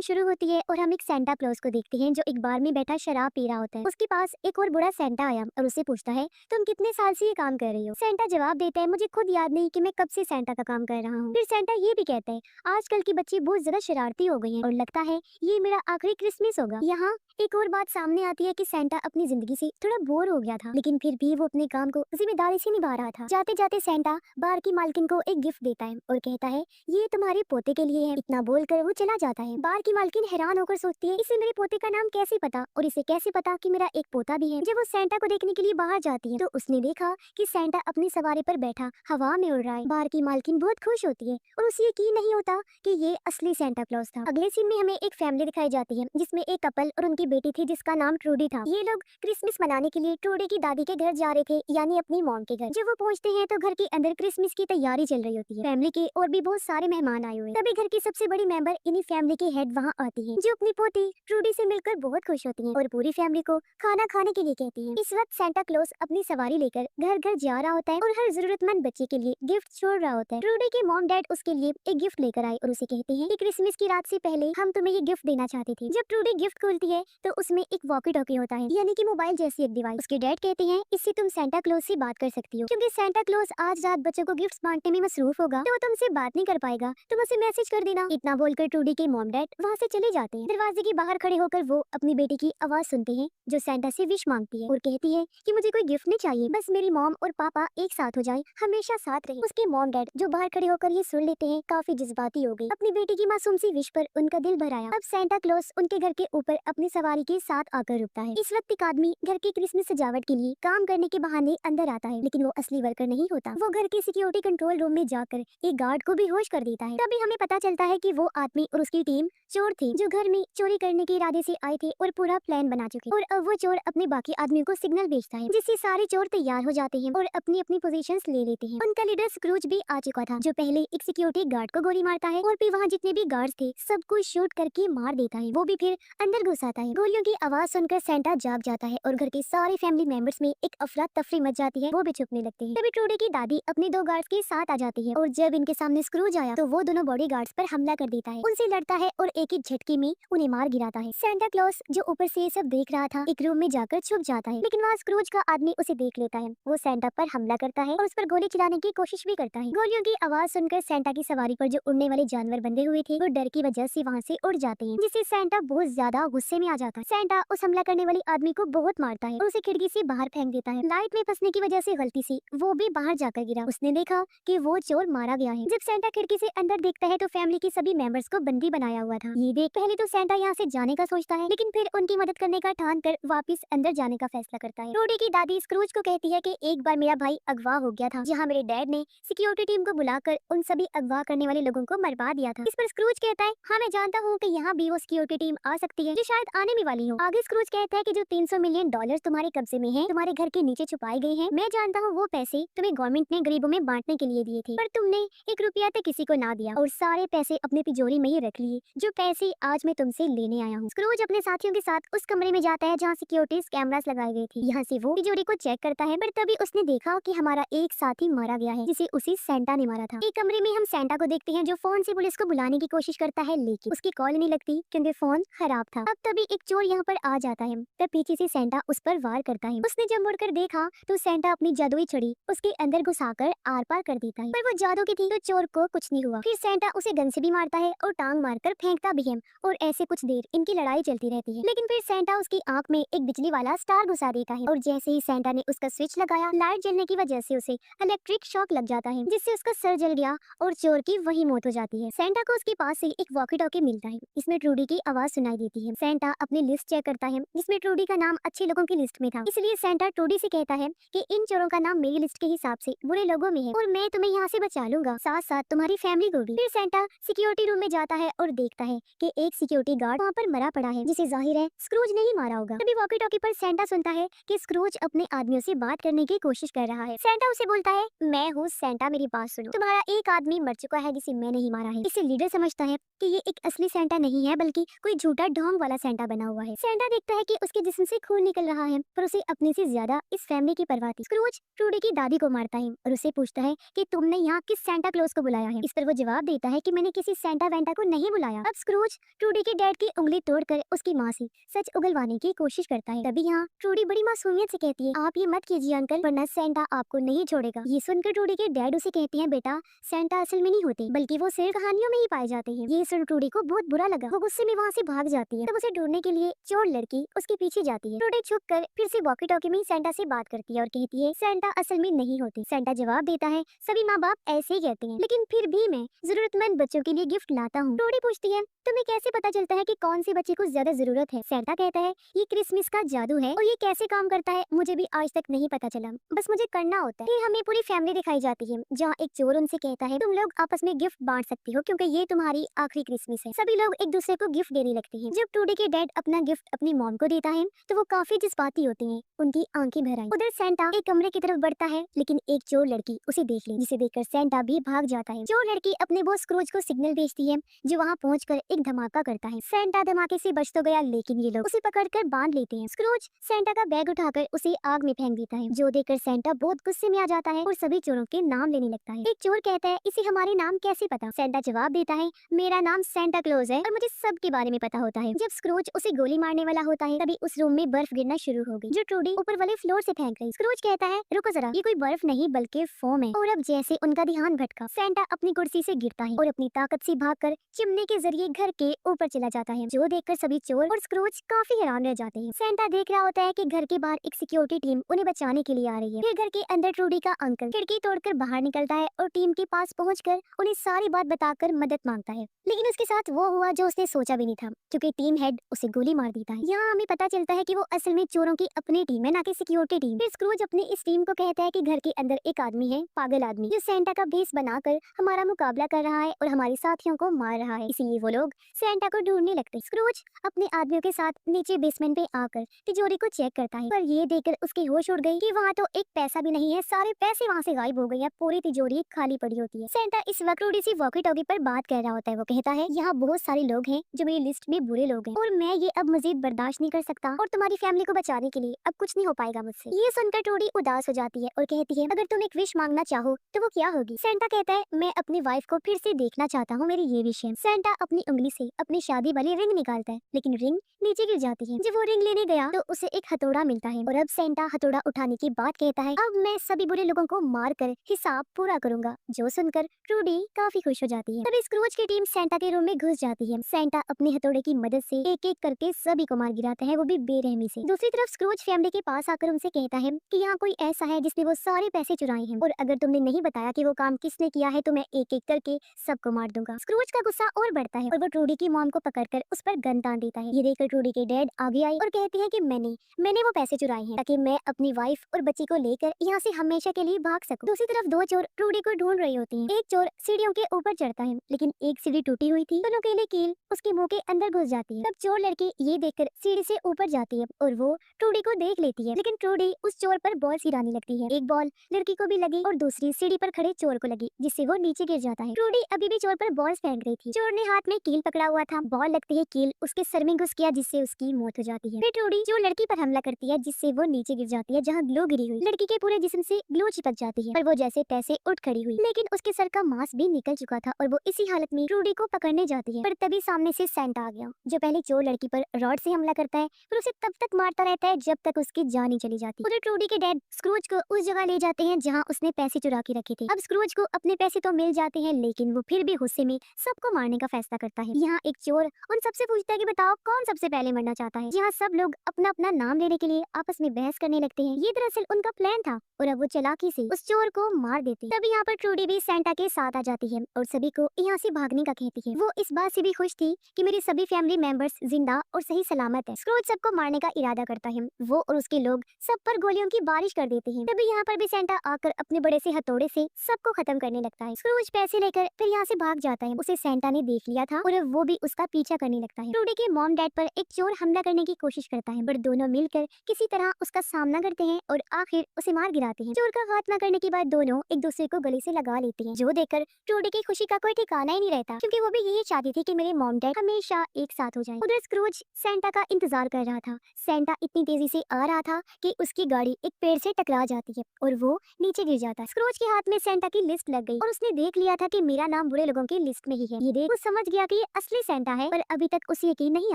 Film शुरू होती है और हम एक सेंटा क्लॉज को देखते हैं जो एक बार में बैठा शराब पी रहा होता है। उसके पास एक और बूढ़ा सेंटा आया और उससे पूछता है, तुम कितने साल से ये काम कर रही हो? सेंटा जवाब देता है, मुझे खुद याद नहीं कि मैं कब से सेंटा का काम कर रहा हूँ। फिर सेंटा ये भी कहता है, आजकल की बच्ची बहुत ज्यादा शरारती हो गई हैं और लगता है ये मेरा आखिरी क्रिसमस होगा। यहाँ एक और बात सामने आती है कि सेंटा अपनी जिंदगी से थोड़ा बोर हो गया था, लेकिन फिर भी वो अपने काम को जिम्मेदारी से निभा रहा था। जाते जाते सेंटा बार की मालकिन को एक गिफ्ट देता है और कहता है, ये तुम्हारे पोते के लिए है। इतना बोलकर वो चला जाता है। बार की मालकिन हैरान होकर सोचती है, इसे मेरे पोते का नाम कैसे पता और इसे कैसे पता कि मेरा एक पोता भी है। जब वो सेंटा को देखने के लिए बाहर जाती है तो उसने देखा कि सेंटा अपनी सवारी पर बैठा हवा में उड़ रहा है। बार की मालकिन बहुत खुश होती है और उसे यकीन नहीं होता कि ये असली सेंटा क्लॉज था। अगले सीन में हमें एक फैमिली दिखाई जाती है जिसमें एक कपल और उनकी बेटी थी जिसका नाम ट्रूडी था। ये लोग क्रिसमस मनाने के लिए ट्रूडी की दादी के घर जा रहे थे, यानी अपनी मॉम के घर। जब वो पहुंचते हैं तो घर के अंदर क्रिसमस की तैयारी चल रही होती है। फैमिली के और भी बहुत सारे मेहमान आए हुए। तभी घर की सबसे बड़ी मेंबर इन्हीं फैमिली की हेड वहाँ आती है, जो अपनी पोती ट्रूडी से मिलकर बहुत खुश होती है और पूरी फैमिली को खाना खाने के लिए कहती है। इस वक्त सेंटा क्लॉज अपनी सवारी लेकर घर घर जा रहा होता है और हर जरूरतमंद बच्चे के लिए गिफ्ट छोड़ रहा होता है। ट्रूडी के मॉम डैड उसके लिए एक गिफ्ट लेकर आए और उसे कहते हैं कि क्रिसमस की रात से पहले हम तुम्हें ये गिफ्ट देना चाहते थे। जब ट्रूडी गिफ्ट खोलती है तो उसमें एक वॉकी टॉकी होता है, यानी कि मोबाइल जैसी एक डिवाइस। उसके डैड कहते हैं, इससे तुम सेंटा क्लॉज से बात कर सकती हो, क्योंकि सेंटा क्लॉज आज रात बच्चों को गिफ्ट्स बांटने में मसरूफ होगा तो वो तुमसे बात नहीं कर पाएगा, तुम उसे मैसेज कर देना। इतना बोलकर ट्रूडी के मॉम डैड वहाँ से चले जाते हैं। दरवाजे के बाहर खड़े होकर वो अपनी बेटी की आवाज सुनते हैं जो सेंटा से विश मांगती है और कहती है कि मुझे कोई गिफ्ट नहीं चाहिए, बस मेरी मॉम और पापा एक साथ हो जाए, हमेशा साथ रहे। उसके मॉम डैड जो बाहर खड़े होकर ये सुन लेते हैं काफी जज्बाती हो गई। अपनी बेटी की मासूम सी विश पर उनका दिल भर आया। अब सेंटा क्लॉज उनके घर के ऊपर अपनी सवारी के साथ आकर रुकता है। इस वक्त एक आदमी घर की क्रिसमस सजावट के लिए काम करने के बहाने अंदर आता है, लेकिन वो असली वर्कर नहीं होता। वो घर के सिक्योरिटी कंट्रोल रूम में जाकर एक गार्ड को बेहोश कर देता है। तभी हमें पता चलता है कि वो आदमी और उसकी टीम चोर थे जो घर में चोरी करने के इरादे से आए थे और पूरा प्लान बना चुके। और अब वो चोर अपने बाकी आदमियों को सिग्नल भेजता है, जिससे सारे चोर तैयार हो जाते हैं और अपनी अपनी पोजीशंस ले लेते हैं। उनका लीडर स्क्रूज भी आ चुका था, जो पहले एक सिक्योरिटी गार्ड को गोली मारता है और फिर वहाँ जितने भी गार्ड्स थे सबको शूट करके मार देता है। वो भी फिर अंदर घुस आता है। गोलियों की आवाज सुनकर सेंटा जाग जाता है और घर के सारे फैमिली मेंबर्स में एक अफरा तफरी मच जाती है। वो भी छुपने लगते हैं। तभी ट्रूडी की दादी अपने दो गार्ड्स के साथ आ जाती है और जब इनके सामने स्क्रूज आया तो वो दोनों बॉडी गार्ड्स पर हमला कर देता है, उनसे लड़ता है और एक ही झटके में उन्हें मार गिराता है। सेंटा क्लॉज जो ऊपर से सब देख रहा था एक रूम में जाकर छुप जाता है, लेकिन वहाँ स्क्रूज का आदमी उसे देख लेता है। वो सेंटा पर हमला करता है और उस पर गोली चलाने की कोशिश भी करता है। गोलियों की आवाज सुनकर सेंटा की सवारी पर जो उड़ने वाले जानवर बंधे हुए थे वो डर की वजह से वहाँ से उड़ जाते हैं, जिससे सेंटा बहुत ज्यादा गुस्से में आ जाता है। सेंटा उस हमला करने वाले आदमी को बहुत मारता है और उसे खिड़की से बाहर फेंक देता है। लाइट में फंसने की वजह से गलती से वो भी बाहर जाकर गिरा। उसने देखा कि वो चोर मारा गया है। जब सेंटा खिड़की से अंदर देखता है तो फैमिली के सभी मेंबर्स को बंदी बनाया हुआ था। ये देख पहले तो सेंटा यहाँ से जाने का सोचता है, लेकिन फिर उनकी मदद करने का ठान कर वापस अंदर जाने का फैसला करता है। ट्रूडी की दादी स्क्रूज को कहती है कि एक बार मेरा भाई अगवा हो गया था, जहाँ मेरे डैड ने सिक्योरिटी टीम को बुलाकर उन सभी अगवा करने वाले लोगों को मरवा दिया था। इस पर स्क्रूज कहता है, हाँ मैं जानता हूँ कि यहाँ भी वो सिक्योरिटी टीम आ सकती है जो शायद आने भी वाली हो। आगे स्क्रूज कहता है कि जो 300 मिलियन डॉलर तुम्हारे कब्जे में है, तुम्हारे घर के नीचे छुपाए गए हैं, मैं जानता हूँ वो पैसे तुम्हें गवर्नमेंट ने गरीबों में बांटने के लिए दिए थे, पर तुमने 1 रुपया तक किसी को ना दिया और सारे पैसे अपनी तिजोरी में ही रख लिए, जो पैसे आज मैं तुमसे लेने आया हूँ। स्क्रूज अपने साथियों के साथ उस कमरे में जाता है जहाँ सिक्योरिटी कैमरास लगाए गए थे। यहाँ से वो तिजोरी को चेक करता है, पर तभी उसने देखा कि हमारा एक साथी मारा गया है, जिसे उसी सेंटा ने मारा था। एक कमरे में हम सेंटा को देखते हैं जो फोन से पुलिस को बुलाने की कोशिश करता है, लेकिन उसकी कॉल नहीं लगती क्योंकि फोन खराब था। अब तभी एक चोर यहाँ पर आ जाता है, तब पीछे से सेंटा उस पर वार करता है। उसने जब मुड़कर देखा तो सेंटा अपनी जादुई छड़ी उसके अंदर घुसाकर आर पार कर देता है, पर वो जादू की थी तो चोर को कुछ नहीं हुआ। फिर सेंटा उसे गन से भी मारता है और टांग मारकर फेंकता भी है और ऐसे कुछ देर इनकी लड़ाई चलती रहती है। लेकिन फिर सेंटा उसकी आंख में एक बिजली वाला स्टार घुसा देता है और जैसे ही सेंटा ने उसका स्विच लगाया, लाइट जलने की वजह से उसे इलेक्ट्रिक शॉक लग जाता है, जिससे उसका सर जल गया और चोर की वही मौत हो जाती है। सेंटा को उसके पास से एक वॉकी टॉकी मिलता है, इसमें ट्रूडी की आवाज सुनाई देती है। सेंटा अपनी लिस्ट चेक करता है जिसमें ट्रूडी का नाम अच्छे लोगों की लिस्ट में था, इसलिए सेंटा ट्रूडी से कहता है कि इन चोरों का नाम मेरी लिस्ट के हिसाब से बुरे लोगों में है और मैं तुम्हें यहाँ से बचा लूंगा, साथ साथ तुम्हारी फैमिली को भी। फिर सेंटा सिक्योरिटी रूम में जाता है और देखता है कि एक सिक्योरिटी गार्ड वहाँ पर मरा पड़ा है, जिसे जाहिर है स्क्रूज ने ही मारा होगा। तभी वॉकी टॉकी पर सेंटा सुनता है कि स्क्रूज अपने आदमियों से बात करने की कोशिश कर रहा है। सेंटा उसे बोलता है, मैं हूँ सेंटा, मेरी बात सुनो, तुम्हारा एक आदमी मर चुका है जिसे मैं नहीं मारा है। इसे लीडर समझता है कि ये एक असली सेंटा नहीं है बल्कि कोई झूठा ढोंग वाला सेंटा बना हुआ है। सेंटा देखता है कि उसके जिस्म से खून निकल रहा है, पर उसे अपने से ज्यादा इस फैमिली की परवाह थी। स्क्रूज ट्रूडी की दादी को मारता है और उसे पूछता है कि तुमने यहाँ किस सेंटा क्लॉज को बुलाया है। इस पर वो जवाब देता है कि मैंने किसी सेंटा वेंटा को नहीं बुलाया। अब स्क्रूज ट्रूडी के डैड की उंगली तोड़कर उसकी माँ से सच उगलवाने की कोशिश करता है। तभी यहाँ ट्रूडी बड़ी मासूमियत से कहती है, आप ये मत कीजिए अंकल, वरना सेंटा आपको नहीं छोड़ेगा। ये सुनकर ट्रूडी के डैड उसे कहते हैं, बेटा सेंटा असल में नहीं होते, बल्कि वो सिर्फ कहानियों में ही पाए जाते हैं। ये सुन ट्रूडी को बहुत बुरा लगा। वो गुस्से में वहाँ से भाग जाती है। तब उसे ढूंढने के लिए चोर लड़की उसके पीछे जाती है। ट्रूडी छुप कर फिर से वॉकी टॉकी में सेंटा से बात करती है और कहती है, सेंटा असल में नहीं होते। सेंटा जवाब देता है, सभी माँ बाप ऐसे ही कहते हैं, लेकिन फिर भी मैं जरूरतमंद बच्चों के लिए गिफ्ट लाता हूँ। ट्रूडी पूछती है, तुम्हें कैसे पता चलता है कि कौन से बच्चे को ज्यादा जरूरत है? सेंटा कहता है, ये क्रिसमस का जादू है और ये कैसे काम करता है मुझे भी आज तक नहीं पता चला, बस मुझे करना होता है। फिर हमें पूरी फैमिली दिखाई जाती है, जहाँ एक चोर उनसे कहता है, तुम लोग आपस में गिफ्ट बांट सकती हो क्योंकि ये तुम्हारी आखिरी क्रिसमस है। सभी लोग एक दूसरे को गिफ्ट देने लगते हैं। जब ट्रूडी के डैड अपना गिफ्ट अपनी मॉम को देता है तो वो काफी जज्बाती होते हैं, उनकी आंखें भर आई। उधर सेंटा एक कमरे की तरफ बढ़ता है, लेकिन एक चोर लड़की उसे देख ले, जिसे देखकर सेंटा भी भाग जाता है। चोर लड़की अपने बॉस स्क्रूज को सिग्नल भेजती है, जो वहाँ पहुंचकर एक धमाका करता है। सेंटा धमाके से बच तो गया, लेकिन ये लोग उसे पकड़कर बांध लेते हैं। स्क्रूज सेंटा का बैग उठाकर उसे आग में फेंक देता है, जो देखकर सेंटा बहुत गुस्से में आ जाता है और सभी चोरों के नाम लेने लगता है। एक चोर कहता है, इसे हमारे नाम कैसे पता? सेंटा जवाब देता है, मेरा नाम सेंटा क्लॉज है और मुझे सबके बारे में पता होता है। जब स्क्रूज उसे गोली मारने वाला होता है, तभी उस रूम में बर्फ गिरना शुरू हो गई, जो ट्रूडी ऊपर वाले फ्लोर से फेंक रही। स्क्रूज कहता है, रुको जरा, ये कोई बर्फ नहीं बल्कि फोम है। और अब जैसे उनका ध्यान भटका, सेंटा अपनी कुर्सी से गिरता है और अपनी ताकत से भागकर चिमनी के जरिए घर के ऊपर चला जाता है, जो देखकर सभी चोर और स्क्रूज काफी हैरान रह जाते हैं। सेंटा देख रहा होता है कि घर के बाहर एक सिक्योरिटी टीम उन्हें बचाने के लिए आ रही है। फिर घर के अंदर ट्रूडी का अंकल खिड़की तोड़कर बाहर निकलता है और टीम के पास पहुंचकर उन्हें सारी बात बताकर मदद मांगता है, लेकिन उसके साथ वो हुआ जो उसने सोचा भी नहीं था, क्योंकि टीम हेड उसे गोली मार देता है। यहाँ हमें पता चलता है कि वो असल में चोरों की अपनी टीम है, ना कि सिक्योरिटी टीम। फिर स्क्रूज अपनी इस टीम को कहता है कि घर के अंदर एक आदमी है, पागल आदमी, जो सेंटा का भेष बनाकर हमारा मुकाबला कर रहा है और हमारे साथियों को मार रहा है, इसीलिए वो लोग सेंटा को ढूंढने लगते हैं। स्क्रूज अपने आदमियों के साथ नीचे बेसमेंट पे आकर तिजोरी को चेक करता है, पर ये देखकर उसकी होश उड़ गई कि वहाँ तो एक पैसा भी नहीं है, सारे पैसे वहाँ से गायब हो गए हैं, पूरी तिजोरी खाली पड़ी होती है। सेंटा इस वक्त ट्रूडी से वॉकी टॉकी पर बात कर रहा होता है। वो कहता है, यहाँ बहुत सारे लोग हैं जो मेरी लिस्ट में बुरे लोग हैं और मैं ये अब मजीद बर्दाश्त नहीं कर सकता और तुम्हारी फैमिली को बचाने के लिए अब कुछ नहीं हो पाएगा मुझसे। ये सुनकर ट्रूडी उदास हो जाती है और कहती है, अगर तुम एक विश मांगना चाहो तो वो क्या होगी? सेंटा कहता है, मैं अपनी वाइफ को फिर से देखना चाहता हूँ, मेरी ये विश है। सेंटा अपनी उंगली से अपनी शादी वाली रिंग निकालता है, लेकिन रिंग नीचे गिर जाती है। जब वो रिंग लेने गया तो उसे एक हथौड़ा मिलता है और अब सेंटा हथौड़ा उठाने की बात कहता है, अब मैं सभी बुरे लोगों को मार कर हिसाब पूरा करूंगा, जो सुनकर ट्रूडी काफी खुश हो जाती है। तभी स्क्रूज की टीम सेंटा के रूम में घुस जाती है। सेंटा अपने हथौड़े की मदद से एक एक करके सभी को मार गिराता है, वो भी बेरहमी से। दूसरी तरफ स्क्रूज फैमिली के पास आकर उनसे कहता है कि यहाँ कोई ऐसा है जिसने वो सारे पैसे चुराए हैं और अगर तुमने नहीं बताया कि वो काम किसने किया है तो मैं एक एक करके सबको मार दूंगा। स्क्रूज का गुस्सा और बढ़ता है और वो ट्रूडी की मॉम को पकड़कर उस पर गन तान देता है। ये देखकर ट्रूडी के डैड आगे आई और कहते हैं कि मैंने वो पैसे चुराए हैं ताकि मैं अपनी वाइफ और बच्ची को लेकर यहाँ से हमेशा के लिए भाग सकूं। दूसरी तरफ दो चोर ट्रूडी को ढूंढ रहे होते हैं। एक चोर सीढ़ियों के ऊपर चढ़ता है, लेकिन एक सीढ़ी टूटी हुई थी, दोनों के लिए कील उसके मुंह के अंदर घुस जाती है। तब चोर लड़की ये देखकर सीढ़ी से ऊपर जाती है और वो ट्रूडी को देख लेती है, लेकिन ट्रूडी उस चोर पर बॉल सिराने लगती है। एक बॉल लड़की को भी लगी और दूसरी सीढ़ी पर खड़े चोर को लगी, जिससे वो नीचे गिर जाता है। ट्रूडी अभी भी चोर पर बॉल फेंक रही थी। चोर ने हाथ में कील पकड़ा हुआ था, बॉल लगते ही कील उसके सर में घुस गया, जिससे उसकी मौत हो जाती है। फिर ट्रूडी जो लड़की पर हमला करती है, जिससे वो नीचे गिर जाती है जहाँ ग्लू गिरी हुई। लड़की के पूरे जिस्म से ग्लू चिपक जाती है, पर वो जैसे तैसे उठ खड़ी हुई, लेकिन उसके सर का मांस भी निकल चुका था और वो इसी हालत में ट्रूडी को पकड़ने जाती है। पर तभी सामने से सेंटा आ गया, जो पहले चोर लड़की पर रॉड से हमला करता है, फिर उसे तब तक मारता रहता है जब तक उसकी जान नहीं चली जाती। उधर ट्रूडी के डैड स्क्रूज को उस जगह ले जाते हैं जहाँ उसने पैसे चुरा के रखे थे। अब स्क्रूज को अपने पैसे तो मिल जाते हैं, लेकिन वो फिर भी गुस्से में सबको मारने का फैसला करता है। यहाँ एक चोर उन सबसे पूछता है कि बताओ कौन सबसे पहले मरना चाहता है। यहाँ सब लोग अपना अपना नाम लेने के लिए आपस में बहस करने लगते हैं। ये दरअसल उनका प्लान था और अब वो चालाकी से उस चोर को मार देते हैं। तभी यहाँ पर ट्रूडी भी सेंटा के साथ आ जाती है और सभी को यहाँ से भागने का कहती है। वो इस बात से भी खुश थी कि मेरी सभी फैमिली मेंबर्स जिंदा और सही सलामत है। स्क्रूज सबको मारने का इरादा करता है, वो और उसके लोग सब पर गोलियों की बारिश कर देते हैं। तभी यहाँ पर भी सेंटा आकर अपने बड़े से हथौड़े से सबको खत्म करने लगता है। स्क्रूज पैसे लेकर फिर यहाँ से भाग जाता है। उसे सेंटा ने देख लिया था और अब वो भी उसका पीछा करने लगता है। ट्रूडी के मॉम डैड पर एक चोर हमला करने की कोशिश करता है, पर दोनों मिलकर किसी तरह उसका सामना करते हैं और आखिर उसे मार गिराते हैं। चोर का खात्मा करने के बाद दोनों एक दूसरे को गले से लगा लेते हैं, जो देखकर ट्रूडी की खुशी का कोई ठिकाना ही नहीं रहता, क्योंकि वो भी यही चाहती थी कि मेरे मॉम डैड हमेशा एक साथ हो जाएं। उधर स्क्रूज सेंटा का इंतजार कर रहा था। सेंटा इतनी तेजी से आ रहा था कि उसकी गाड़ी एक पेड़ से टकरा जाती है और वो नीचे गिर जाता है। स्क्रूज के हाथ में सेंटा की लिस्ट लग गई और उसने देख लिया था कि मेरा नाम बुरे लोगों की लिस्ट में ही है। ये देख वो समझ गया कि ये असली सेंटा है, पर अभी तक उसे यकीन नहीं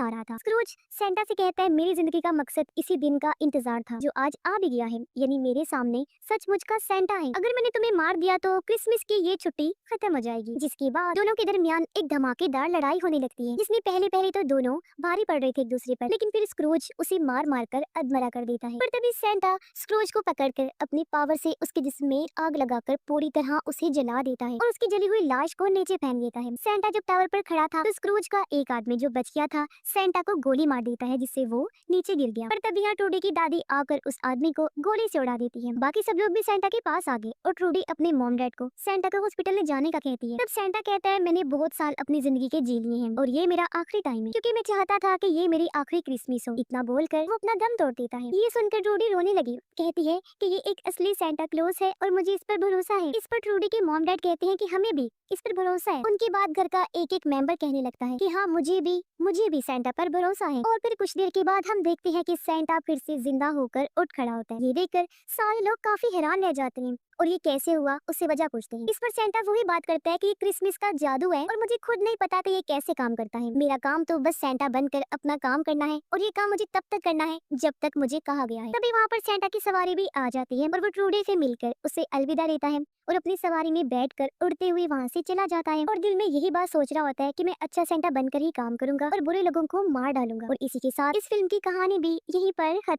आ रहा था। स्क्रूज सेंटा से कहता है मेरी जिंदगी का मकसद इसी दिन का इंतजार था जो आज आ भी गया है, यानी मेरे सामने सचमुच का सेंटा है। अगर मैंने तुम्हें मार दिया तो क्रिसमस की ये छुट्टी खत्म हो जाएगी। जिसके बाद दोनों के दरमियान एक धमाकेदार लड़ाई होने लगती है, जिसमें पहले पहले तो दोनों भारी पड़ रहे थे एक दूसरे पर, लेकिन फिर स्क्रूज उसे मार मार कर अधमरा कर देता है। पर तभी सेंटा स्क्रूज को पकड़कर अपनी पावर से उसके जिस्म में आग लगाकर पूरी तरह उसे जला देता है और उसकी जली हुई लाश को नीचे फेंक देता है। सेंटा जब टावर पर खड़ा था तो स्क्रूज का एक आदमी जो बच गया था सेंटा को गोली मार देता है, जिससे वो नीचे गिर गया। पर तभी यहाँ ट्रूडी की दादी आकर उस आदमी को गोली से उड़ा देती है। बाकी सब लोग भी सेंटा के पास आ गए और ट्रूडी अपने मॉम डैड को सेंटा को हॉस्पिटल ले जाने का कहती है। तब सेंटा कहता है मैंने बहुत साल अपनी जिंदगी के जी लिए हैं और ये मेरा आखिरी टाइम है, क्योंकि मैं चाहता था कि ये मेरी आखिरी क्रिसमस हो। इतना बोलकर वो अपना दम तोड़ देता है। ये सुनकर ट्रूडी रोने लगी, कहती है कि ये एक असली सेंटा क्लॉज है और मुझे इस पर भरोसा है। इस पर ट्रूडी के मॉम डैड कहते हैं कि हमें भी इस पर भरोसा है। उनके बाद घर का एक एक मेंबर कहने लगता है कि हाँ मुझे भी सेंटा पर भरोसा है। और फिर कुछ देर के बाद हम देखते हैं कि सेंटा फिर से जिंदा होकर उठ खड़ा होता है। ये देखकर सारे लोग काफी हैरान रह जाते हैं और ये कैसे हुआ उससे वजह पूछते हैं। इस पर सेंटा वही बात करता है कि ये क्रिसमस का जादू है और मुझे खुद नहीं पता कि ये कैसे काम करता है। मेरा काम तो बस सेंटा बनकर अपना काम करना है और ये काम मुझे तब तक करना है जब तक मुझे कहा गया है। तभी वहाँ पर सेंटा की सवारी भी आ जाती है और वो ट्रूडी से मिलकर उसे अलविदा देता है और अपनी सवारी में बैठकर उड़ते हुए वहाँ से चला जाता है और दिल में यही बात सोच रहा होता है कि मैं अच्छा सेंटा बनकर ही काम करूंगा और बुरे लोगों को मार डालूंगा। और इसी के साथ इस फिल्म की कहानी भी यहीं पर खत्म